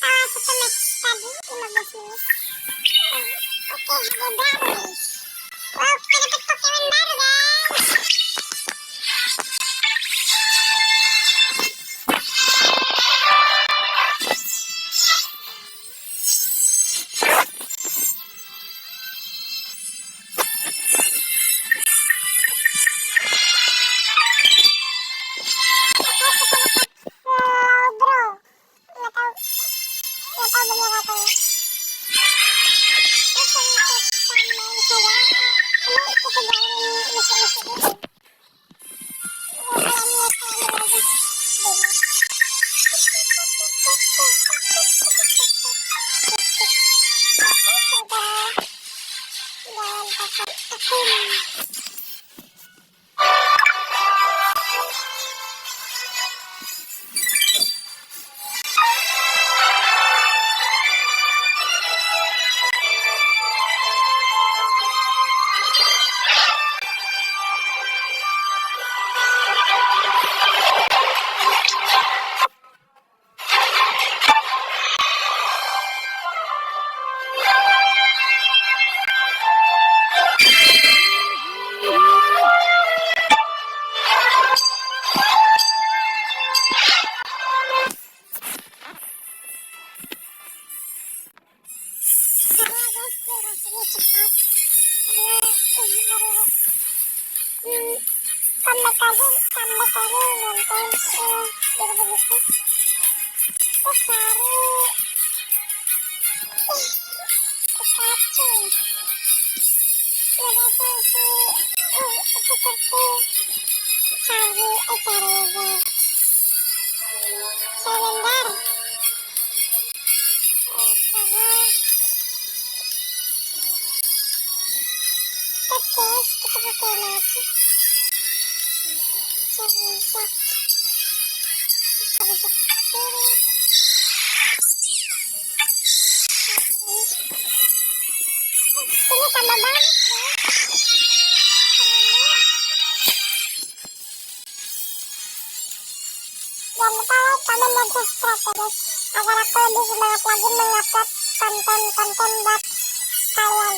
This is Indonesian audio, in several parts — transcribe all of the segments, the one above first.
satu match tadi 15 menit. Oke, dia baru nih. Wow, kita dapat Pokemon baru guys. Ini tambah banget ya. Jangan lupa like, comment, dan subscribe ya guys, agar aku lebih semangat lagi mengupload konten-konten buat kalian.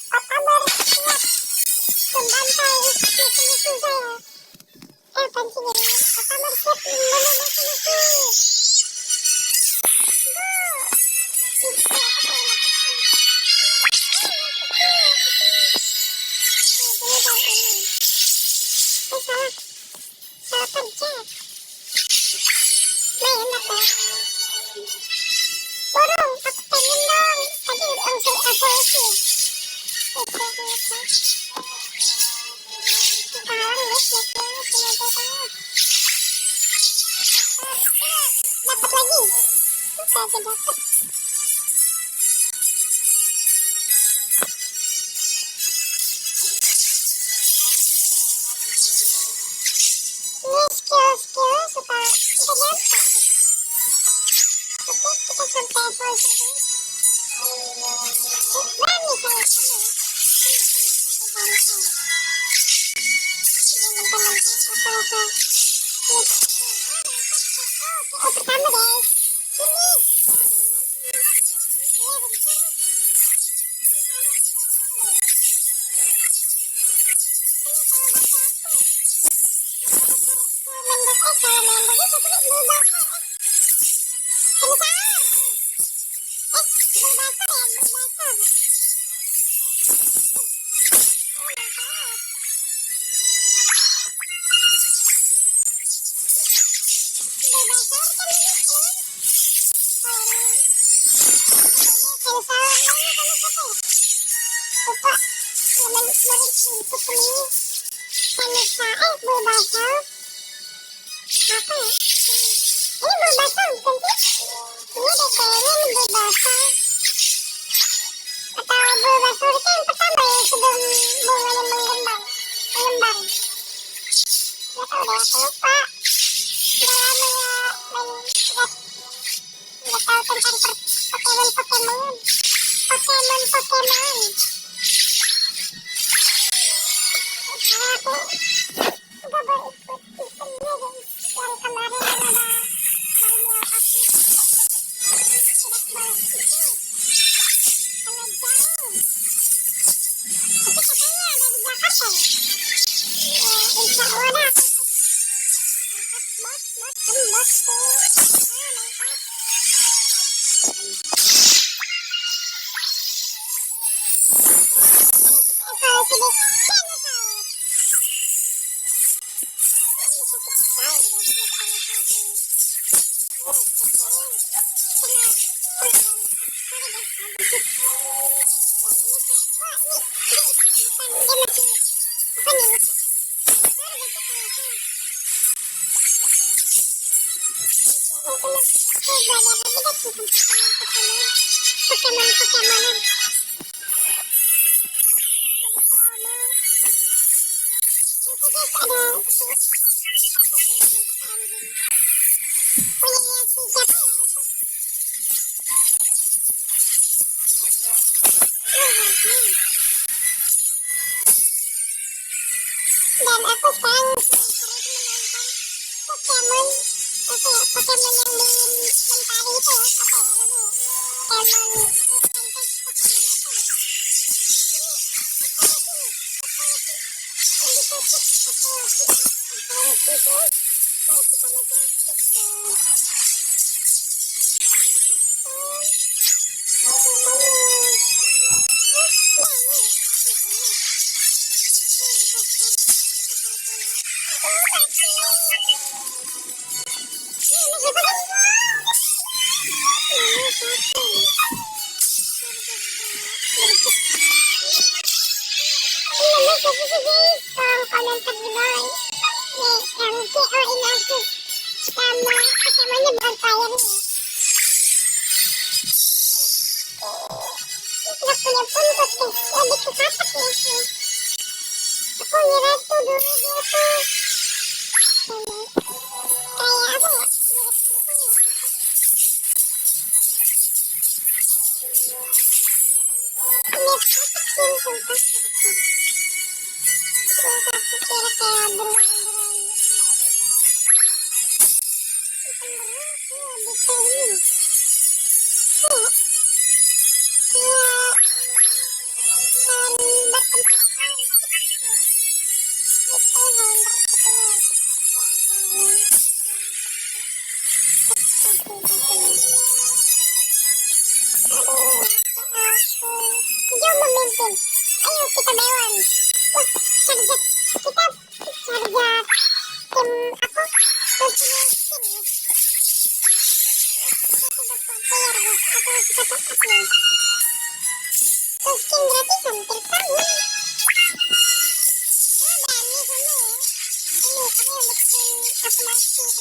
Apa bersiap membantai musuh-musuh saya? Pancingnya apa bersiap membunuh musuh-musuh? Salah pencet. Main apa? Burung, aku pengen dong. Tadi langsung evolusi. Kalah guys, dapat lagi. Bisa aja dapat. Skill suka ternyata. Oke, kita sampai evolusi guys. Berani saya sama ya. Pertama guys, sini. Pokemon. Lembab tuh. Dan aku sekarang Pokemon apa ya, Pokemon yang di Mentari itu ya, apa ya namanya, Pokemon komentar di bawah nih yang KO ini aku sama Pokemonnya bukan player nih. Udah punya puntus guys, lebih ke katak ya. Aku ngira tuh dulu dia tuh kayak apa ya, mirip katak sih sumpah. Terus aku kira kayak beruang-beruang. Lebih ke ini. Jom memimpin, ayo kita Dewan. Wah, Charjat, kita Charjat tim aku punya tim ya. Kita dapat player guys, atau kita top up ya. Terus skin gratisan terkali. Berani kamu ya. Ini kamu yang bikin aku mati kan.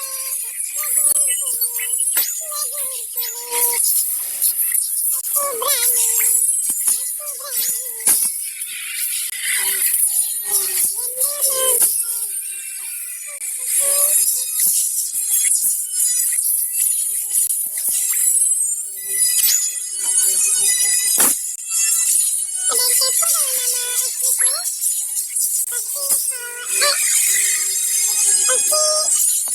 Kita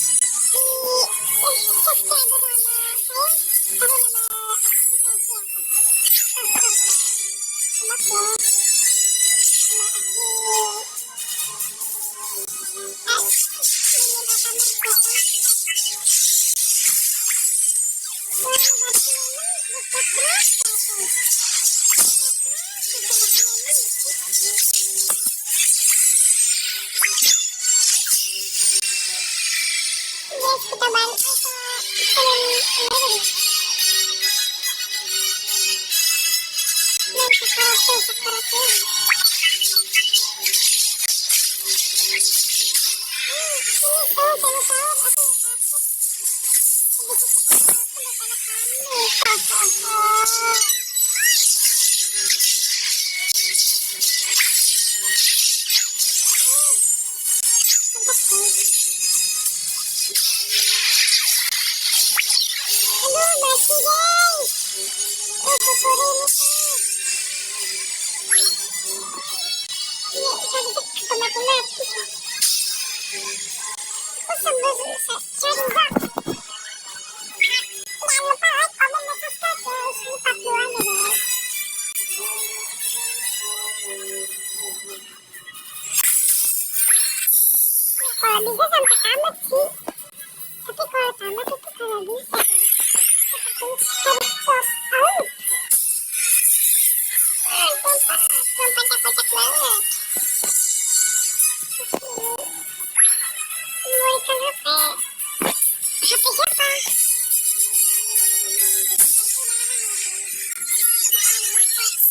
balik ke dan sekarang mati. tamat sih. Tapi kalau tamat itu kalau bisa harus close out. Belum kocak-kocak banget. Memberikan HP. HP siapa?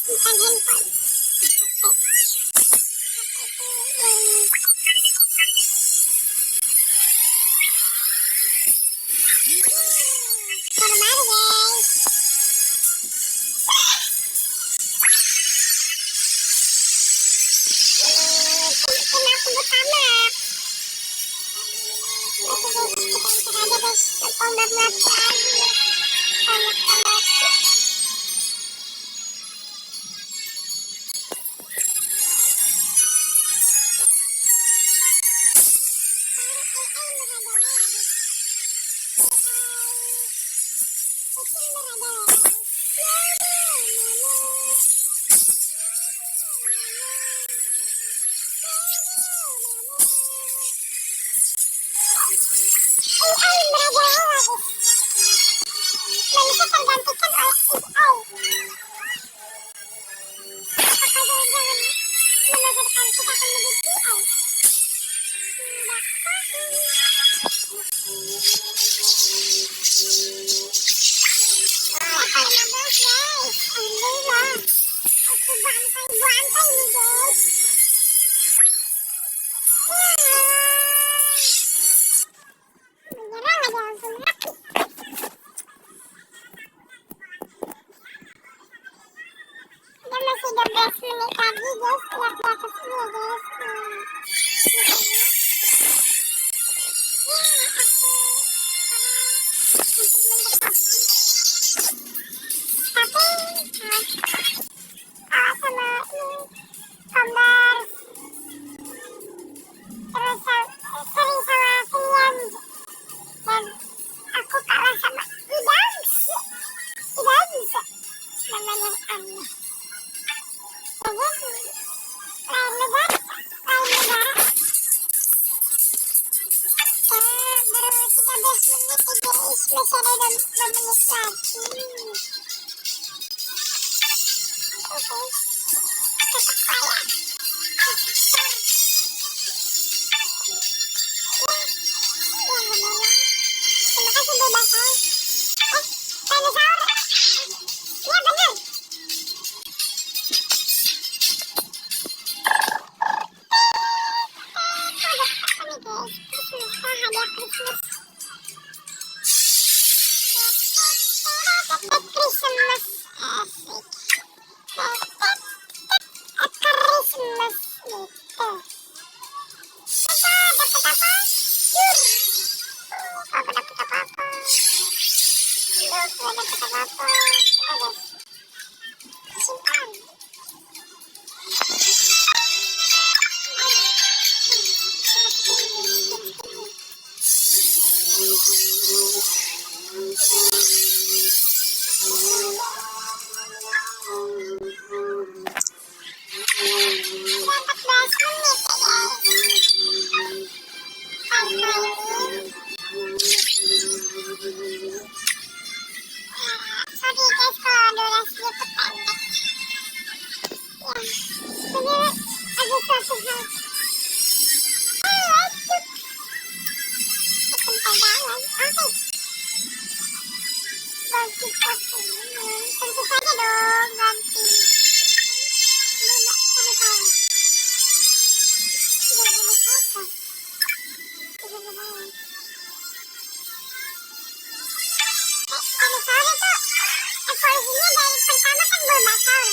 Bukan handphone. Baru guys. Kenapa sebut tamat? Oke guys, kita enter aja guys. Tombak mati lagi. Tombak. Manusia tergantikan oleh AI. Apakah jangan-jangan lembaga depan kita akan menjadi AI? Tidak tahu. Level 15 guys. Alhamdulillah. Aku bantai nih guys. Menyerang aja langsung mati. Udah masih 12 menit lagi guys. Lihat di atas ini ya guys. Kalah sama ini Combar, terus sering sama Finian, dan aku kalah sama Idams nama yang aneh. Jadi lain negara baru 13 menit guys, masih ada 2 menit lagi. Oke, tetap kalah. Terima kasih bebas guys. Dinosaur. Iya bener. Ada apa nih guys? Hadiah Christmas. Christmas. Asik. Christmas gitu. Dapat apa? Aku dapat apa-apa. Aku dapat apa-apa. Simpan. Sorry guys kalau durasinya pendek. Ini ada suatu hal. Perdagangan. Oke. Ganti pose. Tentu saja dong ganti. Bunga sama kawan. Tidak boleh kosong. Tidak boleh. Dinosaur itu evolusinya dari pertama kan Bulbasaur.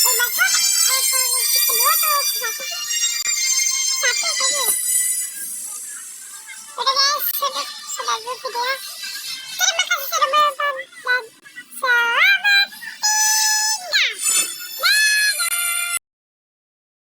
Bulbasaur evolusi kedua atau satu sih? Satu kayaknya. Udah guys, sudah video. Terima kasih sudah